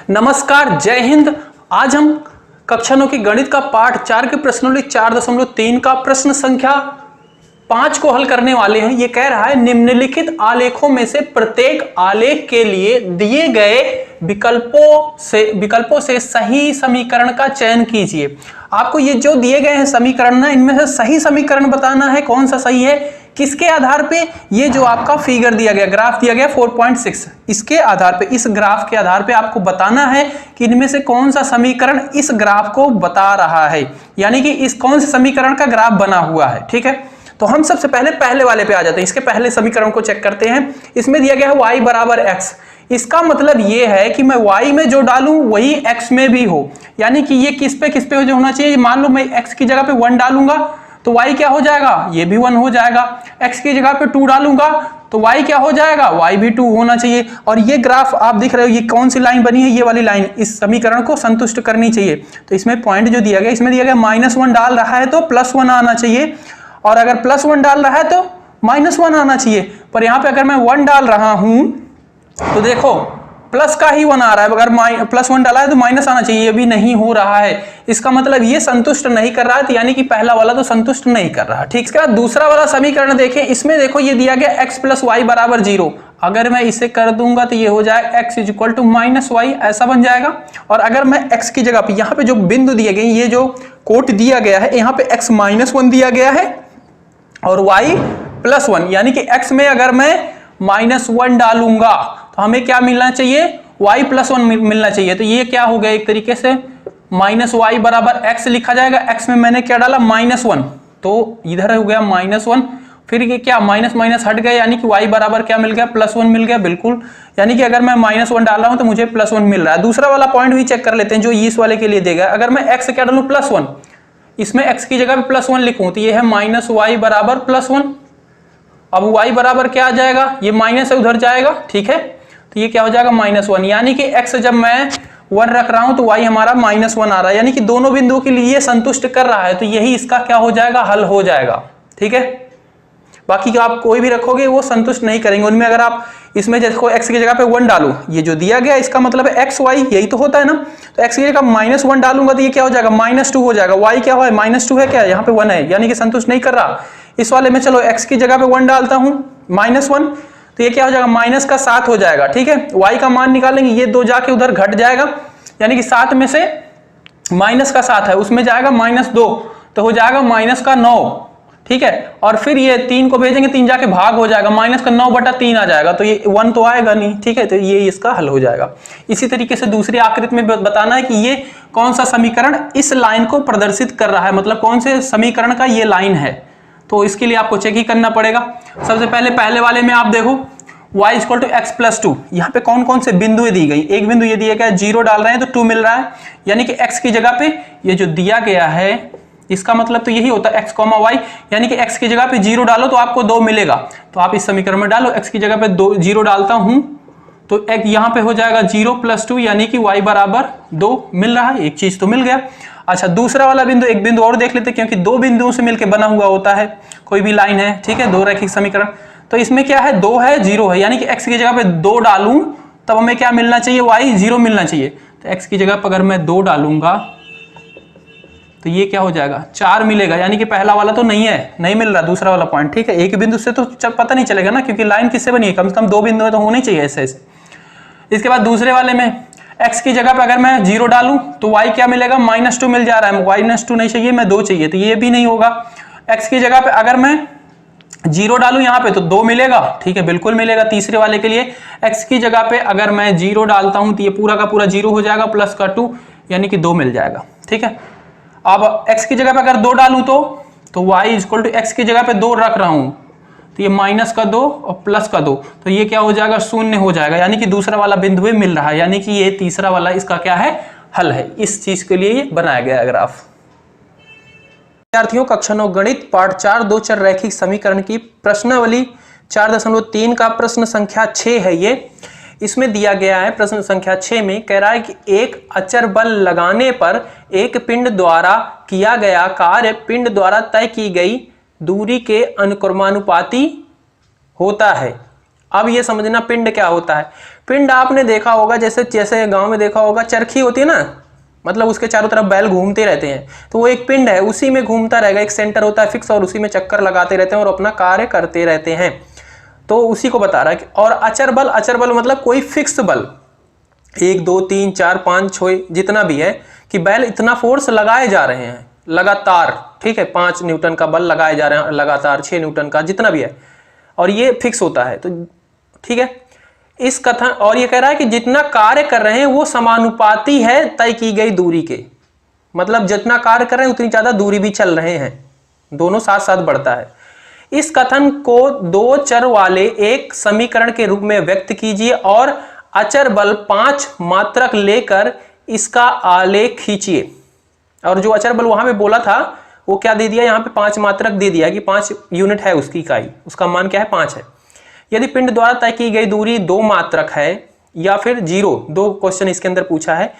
नमस्कार, जय हिंद। आज हम कक्षा 9 की गणित का पाठ 4 के प्रश्नों 4.3 का प्रश्न संख्या 5 को हल करने वाले हैं। ये कह रहा है निम्नलिखित आलेखों में से प्रत्येक आलेख के लिए दिए गए विकल्पों से सही समीकरण का चयन कीजिए। आपको ये जो दिए गए हैं समीकरण ना, इनमें से सही समीकरण बताना है, कौन सा सही है, किसके आधार पे। ये जो आपका फिगर दिया गया, ग्राफ दिया गया 4.6, इसके आधार पे, इस ग्राफ के आधार पे आपको बताना है कि इनमें से कौन सा समीकरण इस ग्राफ को बता रहा है, यानी कि इस कौन से समीकरण का ग्राफ बना हुआ है। ठीक है, तो हम सबसे पहले वाले पे आ जाते हैं। इसके पहले समीकरण को चेक करते हैं। इसमें दिया गया है y बराबर x। इसका मतलब ये है कि मैं y में जो डालूं वही x में भी हो, यानी कि ये किस पे जो होना चाहिए। मान लो मैं x की जगह पे 1 डालूंगा तो y क्या हो जाएगा, ये भी 1 हो जाएगा। x की जगह पे 2 डालूंगा तो y क्या हो जाएगा, y भी 2 होना चाहिए। और ये ग्राफ आप दिख रहे हो, ये कौन सी लाइन बनी है, ये वाली लाइन इस समीकरण को संतुष्ट करनी चाहिए। तो इसमें पॉइंट जो दिया गया, इसमें दिया गया -1 डाल रहा है तो +1 आना चाहिए, और अगर +1 डाल रहा है तो -1 आना चाहिए। पर यहाँ पे अगर मैं 1 डाल रहा हूं तो देखो प्लस का ही 1 आ रहा है, अगर +1 डाला है तो माइनस आना चाहिए, ये भी नहीं हो रहा है। इसका मतलब ये संतुष्ट नहीं कर रहा है, तो यानी कि पहला वाला तो संतुष्ट नहीं कर रहा। ठीक, इसके बाद दूसरा वाला समीकरण देखें। इसमें देखो ये दिया गया x + y = 0। अगर मैं इसे कर दूंगा तो ये हो जाएगा x = -y, ऐसा बन जाएगा। और अगर मैं x की जगह पे, यहाँ पे जो बिंदु दिए गए, ये जो कोट दिया गया है, यहाँ पे x -1 दिया गया है और y +1, यानी कि x में अगर मैं -1 डालूंगा तो हमें क्या मिलना चाहिए, y +1 मिलना चाहिए। तो ये क्या हो गया, एक तरीके से -y बराबर x लिखा जाएगा। x में मैंने क्या डाला, -1, तो इधर हो गया -1, फिर ये क्या माइनस माइनस हट गया, यानी कि y बराबर क्या मिल गया, +1 मिल गया। बिल्कुल, यानी कि अगर मैं -1 डाल रहा हूं तो मुझे +1 मिल रहा है। दूसरा वाला पॉइंट भी चेक कर लेते हैं जो इस वाले के लिए देगा। अगर मैं x क्या डालूं, +1, इसमें x की जगह पे +1 लिखूं तो ये है -y बराबर +1। अब y बराबर क्या आ जाएगा, ये माइनस है उधर जाएगा। ठीक है, तो ये क्या हो जाएगा -1, यानी कि x जब मैं 1 रख रहा हूं तो y हमारा -1 आ रहा है, यानी कि दोनों बिंदुओं के लिए संतुष्ट कर रहा है। तो यही इसका क्या हो जाएगा, हल हो जाएगा। ठीक है, बाकी जो आप कोई भी रखोगे वो संतुष्ट नहीं करेंगे उनमें। अगर आप इसमें देखो x की जगह पे 1 डालो, ये जो दिया गया इसका मतलब है x y, यही तो होता है ना। तो x की जगह -1 डालूंगा तो ये क्या हो जाएगा, -2 हो जाएगा। y क्या है, -2 है, क्या यहाँ पे 1 है, यानी कि संतुष्ट नहीं कर रहा। इस वाले में चलो x की जगह पे 1 डालता हूँ, -1, तो ये क्या हो जाएगा, -7 हो जाएगा। ठीक है, y का मान निकालेंगे, ये 2 जाके उधर घट जाएगा, यानी कि 7 में से -7 है, उसमें जाएगा -2, तो हो जाएगा -9। ठीक है, और फिर ये 3 को भेजेंगे, 3 जाके भाग हो जाएगा, -9/3 आ जाएगा, तो ये 1 तो आएगा नहीं। ठीक है, तो ये इसका हल हो जाएगा। इसी तरीके से दूसरी आकृति में बताना है कि ये कौन सा समीकरण इस लाइन को प्रदर्शित कर रहा है, मतलब कौन से समीकरण का ये लाइन है। तो इसके लिए आपको चेक ही करना पड़ेगा। सबसे पहले वाले में आप देखो y = x + 2, यहाँ पे कौन कौन से बिंदु दी गई। एक बिंदु ये दिया गया 0 डाल रहे हैं तो 2 मिल रहा है, यानी कि x की जगह पे ये जो दिया गया है इसका मतलब तो यही होता है x, y, यानी कि x की जगह पे 0 डालो तो आपको 2 मिलेगा। तो आप इस समीकरण में डालो, x की जगह पे 0 डालता हूं तो यहाँ पे हो जाएगा 0 + 2, यानी कि y बराबर 2 मिल रहा है। एक चीज तो मिल गया। अच्छा, दूसरा वाला बिंदु, एक बिंदु और देख लेते हैं, क्योंकि 2 बिंदुओं से मिलकर बना हुआ होता है कोई भी लाइन है। ठीक है, 2 रैखिक समीकरण। तो इसमें क्या है, 2 है, 0 है, यानी कि x की जगह पे 2 डालूं तब हमें क्या मिलना चाहिए, y 0 मिलना चाहिए। तो x की जगह पर अगर मैं 2 डालूंगा तो ये क्या हो जाएगा, 4 मिलेगा, यानी कि पहला वाला तो नहीं है, नहीं मिल रहा दूसरा वाला पॉइंट। ठीक है, एक बिंदु से तो पता नहीं चलेगा ना, क्योंकि लाइन किससे बनी है, कम से कम 2 बिंदु तो होने चाहिए ऐसे ऐसे। इसके बाद दूसरे वाले में x की जगह पे अगर मैं 0 डालूं तो y क्या मिलेगा, -2 मिल जा रहा है। -2 नहीं चाहिए, मैं 2 चाहिए, तो ये भी नहीं होगा। x की जगह पे अगर मैं 0 डालूं यहाँ पे तो 2 मिलेगा। ठीक है, बिल्कुल मिलेगा। तीसरे वाले के लिए x की जगह पे अगर मैं 0 डालता हूं तो ये पूरा का पूरा 0 हो जाएगा, +2, यानी कि 2 मिल जाएगा। ठीक है, अब x की जगह पे अगर 2 डालूं तो y = x की जगह पे 2 रख रहा हूं तो ये -2 और +2, तो ये क्या हो जाएगा, 0 हो जाएगा, यानी कि दूसरा वाला बिंदु मिल रहा है, यानी कि ये तीसरा वाला इसका क्या है, हल है। इस चीज के लिए ये बनाया गया है ग्राफ। विद्यार्थियों, कक्षा 9 गणित पाठ 4 2 चर रैखिक समीकरण की प्रश्नावली 4.3 का प्रश्न संख्या 6 है। ये इसमें दिया गया है, प्रश्न संख्या 6 में कह रहा है कि एक अचर बल लगाने पर एक पिंड द्वारा किया गया कार्य पिंड द्वारा तय की गई दूरी के अनुक्रमानुपाती होता है। अब ये समझना पिंड क्या होता है। पिंड आपने देखा होगा जैसे जैसे गांव में देखा होगा चरखी होती है ना, मतलब उसके चारों तरफ बैल घूमते रहते हैं, तो वो एक पिंड है, उसी में घूमता रहेगा, एक सेंटर होता है फिक्स और उसी में चक्कर लगाते रहते हैं और अपना कार्य करते रहते हैं। तो उसी को बता रहा है। और अचर बल मतलब कोई फिक्स बल, 1 2 3 4 5 6 जितना भी है कि बैल इतना फोर्स लगाए जा रहे हैं लगातार, ठीक है, 5 न्यूटन का बल लगाए जा रहे हैं लगातार, 6 न्यूटन का जितना भी है, और ये फिक्स होता है। तो ठीक है, इस कथन और ये कह रहा है कि जितना कार्य कर रहे हैं वो समानुपाती है तय की गई दूरी के, मतलब जितना कार्य कर रहे हैं उतनी ज्यादा दूरी भी चल रहे हैं, दोनों साथ साथ बढ़ता है। इस कथन को 2 चर वाले एक समीकरण के रूप में व्यक्त कीजिए और अचर बल 5 मात्रक लेकर इसका आलेख खींचिए। और जो अचर बल वहां पे बोला था वो क्या दे दिया, यहाँ पे 5 मात्रक दे दिया कि 5 यूनिट है उसकी इकाई, उसका मान क्या है 5 है। यदि पिंड द्वारा तय की गई दूरी 2 मात्रक है या फिर 0, 2 क्वेश्चन इसके अंदर पूछा है,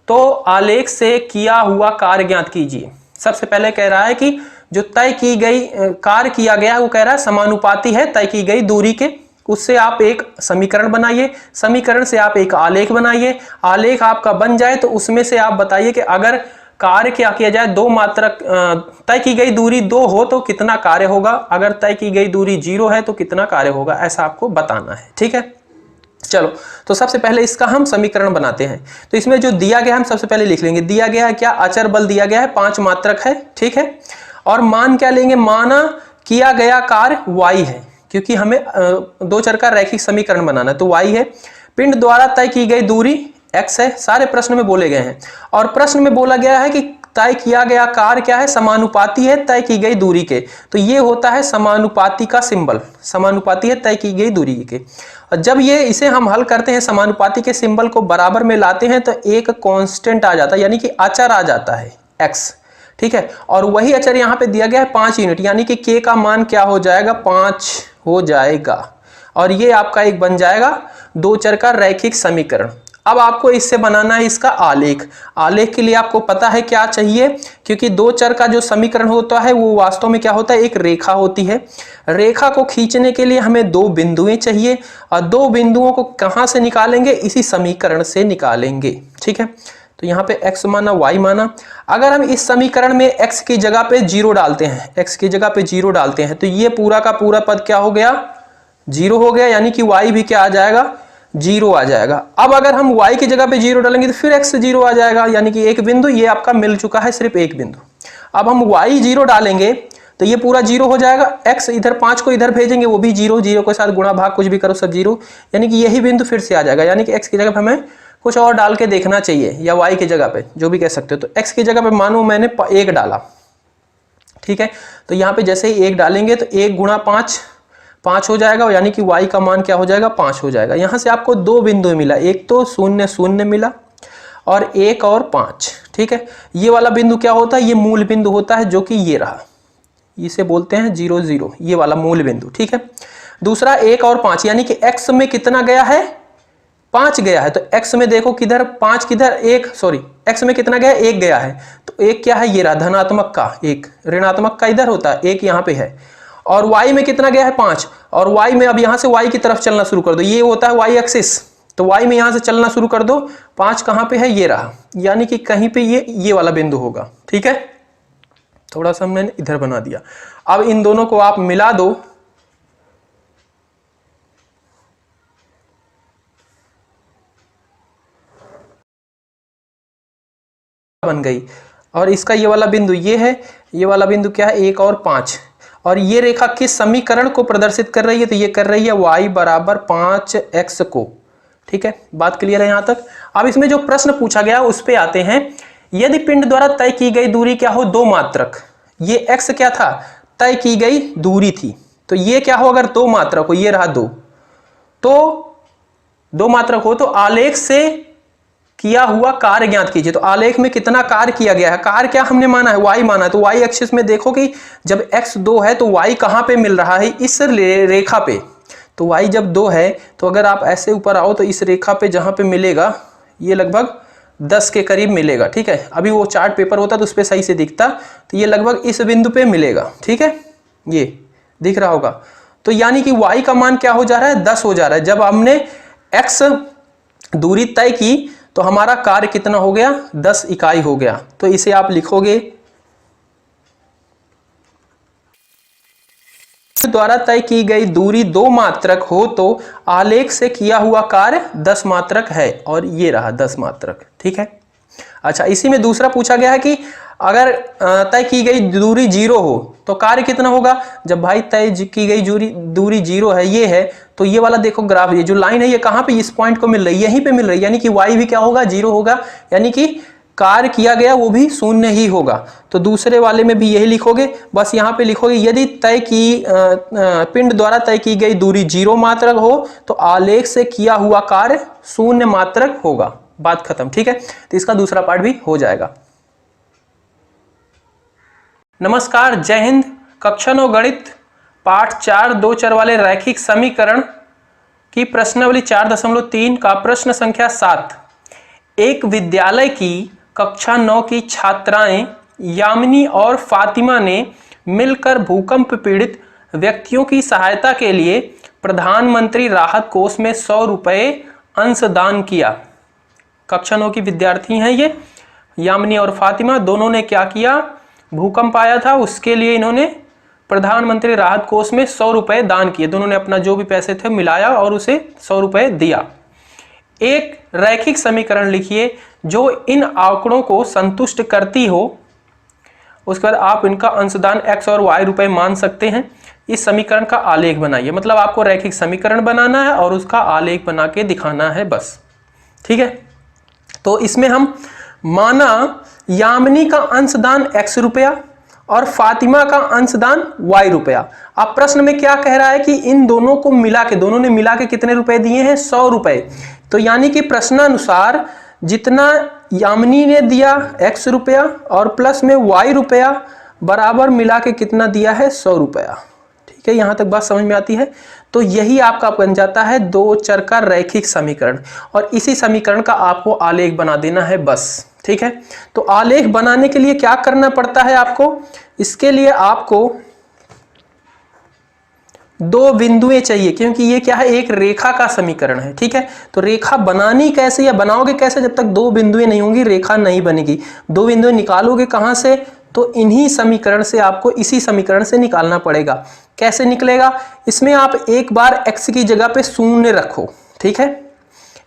तो आलेख से किया हुआ कार्य ज्ञात कीजिए। सबसे पहले कह रहा है कि जो तय की गई कार्य किया गया है वो कह रहा है समानुपाती है तय की गई दूरी के, उससे आप एक समीकरण बनाइए, समीकरण से आप एक आलेख बनाइए, आलेख आपका बन जाए तो उसमें से आप बताइए कि अगर कार्य क्या किया जाए, 2 मात्रक तय की गई दूरी 2 हो तो कितना कार्य होगा, अगर तय की गई दूरी 0 है तो कितना कार्य होगा, ऐसा आपको बताना है। ठीक है, चलो तो सबसे पहले इसका हम समीकरण बनाते हैं। तो इसमें जो दिया गया हम सबसे पहले लिख लेंगे, दिया गया है क्या, अचर बल दिया गया है 5 मात्रक है, ठीक है, और मान क्या लेंगे, माना किया गया कार्य y है, क्योंकि हमें 2 चर का रैखिक समीकरण बनाना है, तो y है। पिंड द्वारा तय की गई दूरी x है, सारे प्रश्न में बोले गए हैं, और प्रश्न में बोला गया है कि तय किया गया कार्य क्या है, समानुपाती है तय की गई दूरी के, तो ये होता है समानुपाती का सिंबल, समानुपाती है तय की गई दूरी के। और जब ये इसे हम हल करते हैं, समानुपाती के सिंबल को बराबर में लाते हैं तो एक कांस्टेंट आ जाता है, यानी कि अचर आ जाता है x, ठीक है, और वही अचर यहाँ पे दिया गया है 5 यूनिट, यानी कि k का मान क्या हो जाएगा, 5 हो जाएगा, और ये आपका एक बन जाएगा 2 चर का रैखिक समीकरण। अब आपको इससे बनाना है इसका आलेख। आलेख के लिए आपको पता है क्या चाहिए, क्योंकि 2 चर का जो समीकरण होता है वो वास्तव में क्या होता है, एक रेखा होती है। रेखा को खींचने के लिए हमें 2 बिंदुएं चाहिए, और 2 बिंदुओं को कहां से निकालेंगे, इसी समीकरण से निकालेंगे। ठीक है, तो यहाँ पे x माना y माना, अगर हम इस समीकरण में x की जगह पे 0 डालते हैं, x की जगह पे 0 डालते हैं, तो ये पूरा का पूरा पद क्या हो गया, 0 हो गया, यानी कि y भी क्या आ जाएगा, 0 आ जाएगा। अब अगर हम y की जगह पे 0 डालेंगे तो फिर x 0 आ जाएगा, यानी कि एक बिंदु ये आपका मिल चुका है, सिर्फ एक बिंदु। अब हम y 0 डालेंगे तो ये पूरा 0 हो जाएगा, x इधर 5 को इधर भेजेंगे वो भी 0, 0 के साथ गुणा भाग कुछ भी करो सब 0, यानी कि यही बिंदु फिर से आ जाएगा, यानी कि x की जगह पे हमें कुछ और डाल के देखना चाहिए, या y की जगह पे जो भी कह सकते हो। तो x की जगह पे मानो मैंने 1 डाला, ठीक है, तो यहाँ पे जैसे ही 1 डालेंगे तो 1 गुणा 5 5 हो जाएगा, यानी कि y का मान क्या हो जाएगा, 5 हो जाएगा। यहाँ से आपको 2 बिंदु मिला, एक तो 0 0 मिला और 1 और 5, ठीक है। ये वाला बिंदु क्या होता है, ये मूल बिंदु होता है, जो कि ये रहा, इसे बोलते हैं 0 0, ये वाला मूल बिंदु, ठीक है। दूसरा 1 और 5, यानी कि x में कितना गया है, 5 गया है, तो x में देखो किधर 5 किधर, 1 सॉरी x में कितना गया, 1 गया है, तो 1 क्या है, ये रहा धनात्मक का 1, ऋणात्मक का इधर होता है 1 यहाँ पे है, और y में कितना गया है 5, और y में अब यहाँ से y की तरफ चलना शुरू कर दो, ये होता है y एक्सिस, तो y में यहाँ से चलना शुरू कर दो, 5 कहाँ पे है, ये रहा, यानी कि कहीं पे ये वाला बिंदु होगा, ठीक है। थोड़ा सा हमने इधर बना दिया। अब इन दोनों को आप मिला दो, बन गई, और इसका ये वाला बिंदु ये है, ये वाला बिंदु क्या है, 1 और 5, और ये रेखा किस समीकरण को प्रदर्शित कर रही है, तो ये कर रही है y बराबर 5x को, ठीक है। बात क्लियर है यहाँ तक। अब इसमें जो प्रश्न पूछा गया उस पे आते हैं। यदि पिंड द्वारा तय की गई दूरी क्या हो, 2 मात्रक, ये x क्या था, तय की गई दूरी थी, तो ये क्या हो अगर 2 मात्रक हो, ये रहा 2, तो 2 मात्रक हो तो आलेख से किया हुआ कार्य ज्ञात कीजिए। तो आलेख में कितना कार्य किया गया है, कार्य क्या हमने माना है, y माना है, तो y एक्सिस में देखो कि जब x 2 है तो y कहां पे मिल रहा है, इस रेखा पे, तो y जब 2 है तो अगर आप ऐसे ऊपर आओ तो इस रेखा पे जहां पे मिलेगा ये लगभग 10 के करीब मिलेगा, ठीक है। अभी वो चार्ट पेपर होता तो उस पर सही से दिखता, तो ये लगभग इस बिंदु पे मिलेगा, ठीक है, ये दिख रहा होगा। तो यानी कि y का मान क्या हो जा रहा है, 10 हो जा रहा है। जब हमने x दूरी तय की तो हमारा कार्य कितना हो गया, 10 इकाई हो गया। तो इसे आप लिखोगे द्वारा तय की गई दूरी 2 मात्रक हो तो आलेख से किया हुआ कार्य 10 मात्रक है, और ये रहा 10 मात्रक। ठीक है। अच्छा, इसी में दूसरा पूछा गया है कि अगर तय की गई दूरी 0 हो तो कार्य कितना होगा। जब भाई तय की गई दूरी 0 है, ये है, तो ये वाला देखो ग्राफ, ये जो लाइन है ये कहाँ पे इस पॉइंट को मिल रही है, यहीं पे मिल रही है, यानी कि y भी क्या होगा, 0 होगा, यानी कि कार्य किया गया वो भी शून्य ही होगा। तो दूसरे वाले में भी यही लिखोगे, बस यहाँ पे लिखोगे यदि पिंड द्वारा तय की गई दूरी 0 मात्रक हो तो आलेख से किया हुआ कार्य शून्य मात्रक होगा। बात खत्म। ठीक है, तो इसका दूसरा पार्ट भी हो जाएगा। नमस्कार, जय हिंद। कक्षा 9 गणित पाठ 4 दो चर वाले रैखिक समीकरण की प्रश्नावली 4.3 का प्रश्न संख्या 7। एक विद्यालय की कक्षा 9 की छात्राएं यामिनी और फातिमा ने मिलकर भूकंप पीड़ित व्यक्तियों की सहायता के लिए प्रधानमंत्री राहत कोष में 100 रुपये अंशदान किया। कक्षा 9 की विद्यार्थी हैं ये, यामिनी और फातिमा, दोनों ने क्या किया, भूकंप आया था उसके लिए इन्होंने प्रधानमंत्री राहत कोष में 100 रुपये दान किए। दोनों ने अपना जो भी पैसे थे मिलाया और उसे 100 रुपये दिया। एक रैखिक समीकरण लिखिए जो इन आंकड़ों को संतुष्ट करती हो। उसके बाद आप इनका अंशदान x और y रुपए मान सकते हैं। इस समीकरण का आलेख बनाइए, मतलब आपको रैखिक समीकरण बनाना है और उसका आलेख बना के दिखाना है बस। ठीक है, तो इसमें हम माना यामिनी का अंशदान x रुपया और फातिमा का अंशदान y रुपया। अब प्रश्न में क्या कह रहा है कि इन दोनों को मिला के, दोनों ने मिला के कितने रुपए दिए हैं, 100 रुपए। तो यानी कि प्रश्नानुसार जितना यामिनी ने दिया x रुपया और प्लस में y रुपया बराबर मिला के कितना दिया है, 100 रुपया। ठीक है, यहां तक बात समझ में आती है। तो यही आपका बन जाता है दो चर का रैखिक समीकरण, और इसी समीकरण का आपको आलेख बना देना है बस। ठीक है, तो आलेख बनाने के लिए क्या करना पड़ता है आपको, इसके लिए आपको दो बिंदुएं चाहिए, क्योंकि ये क्या है, एक रेखा का समीकरण है। ठीक है, तो रेखा बनानी कैसे या बनाओगे कैसे, जब तक दो बिंदुएं नहीं होंगी रेखा नहीं बनेगी। दो बिंदुएं निकालोगे कहां से, तो इन्हीं समीकरण से, आपको इसी समीकरण से निकालना पड़ेगा। कैसे निकलेगा, इसमें आप एक बार x की जगह पे शून्य रखो। ठीक है,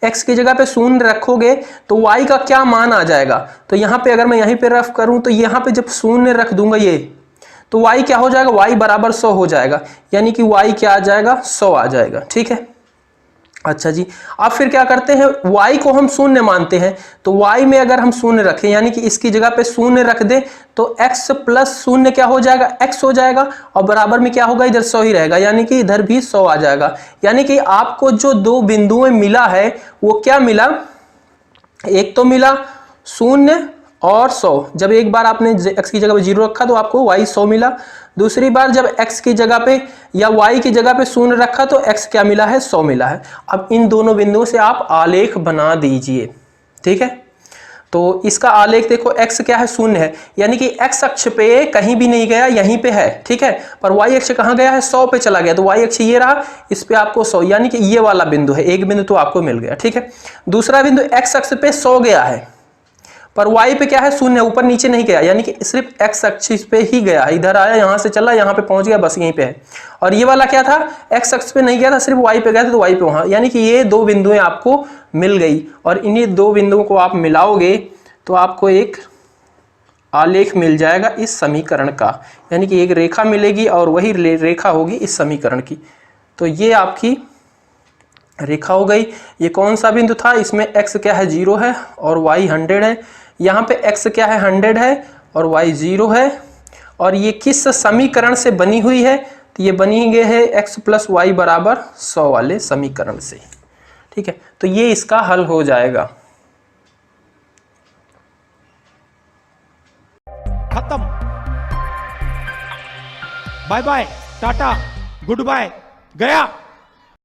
x की जगह पे शून्य रखोगे तो y का क्या मान आ जाएगा, तो यहाँ पे अगर मैं यहीं पे रफ करूं तो यहाँ पे जब शून्य रख दूंगा ये, तो y क्या हो जाएगा, y बराबर 100 हो जाएगा, यानी कि y क्या आ जाएगा, 100 आ जाएगा। ठीक है, अच्छा जी, अब फिर क्या करते हैं, y को हम शून्य मानते हैं, तो y में अगर हम शून्य रखें, यानी कि इसकी जगह पे शून्य रख दे तो x प्लस शून्य क्या हो जाएगा, x हो जाएगा, और बराबर में क्या होगा, इधर 100 ही रहेगा, यानी कि इधर भी 100 आ जाएगा। यानी कि आपको जो दो बिंदुएं मिला है वो क्या मिला, एक तो मिला शून्य और 100। जब एक बार आपने x की जगह पे 0 रखा तो आपको y 100 मिला। दूसरी बार जब x की जगह पे या y की जगह पे शून्य रखा तो x क्या मिला है, 100 मिला है। अब इन दोनों बिंदुओं से आप आलेख बना दीजिए। ठीक है, तो इसका आलेख देखो, x क्या है, शून्य है, यानी कि x अक्ष पे कहीं भी नहीं गया, यहीं पे है। ठीक है, पर y अक्ष कहाँ गया है, 100 पे चला गया, तो y अक्ष ये रहा, इस पे आपको 100, यानी कि ये वाला बिंदु है, एक बिंदु तो आपको मिल गया। ठीक है, दूसरा बिंदु x अक्ष पे 100 गया है, पर y पे क्या है, शून्य, ऊपर नीचे नहीं गया, यानी कि सिर्फ x अक्ष पे ही गया, इधर आया, यहां से चला, यहां पे पहुंच गया, बस यहीं पे है। और ये वाला क्या था, x अक्ष पे नहीं गया था, सिर्फ y पे गया था, तो y पे वहां, यानी कि ये दो बिंदुएं आपको मिल गई, और इन्हीं दो बिंदुओं को आप मिलाओगे तो आपको एक आलेख मिल जाएगा इस समीकरण का, यानी कि एक रेखा मिलेगी और वही रेखा होगी इस समीकरण की। तो ये आपकी रेखा हो गई। ये कौन सा बिंदु था, इसमें x क्या है, 0 है और y 100 है। यहाँ पे x क्या है, 100 है और y 0 है। और ये किस समीकरण से बनी हुई है, तो ये बनी गई है x प्लस वाई बराबर 100 वाले समीकरण से। ठीक है, तो ये इसका हल हो जाएगा। खत्म, bye bye, tata, good bye, गया।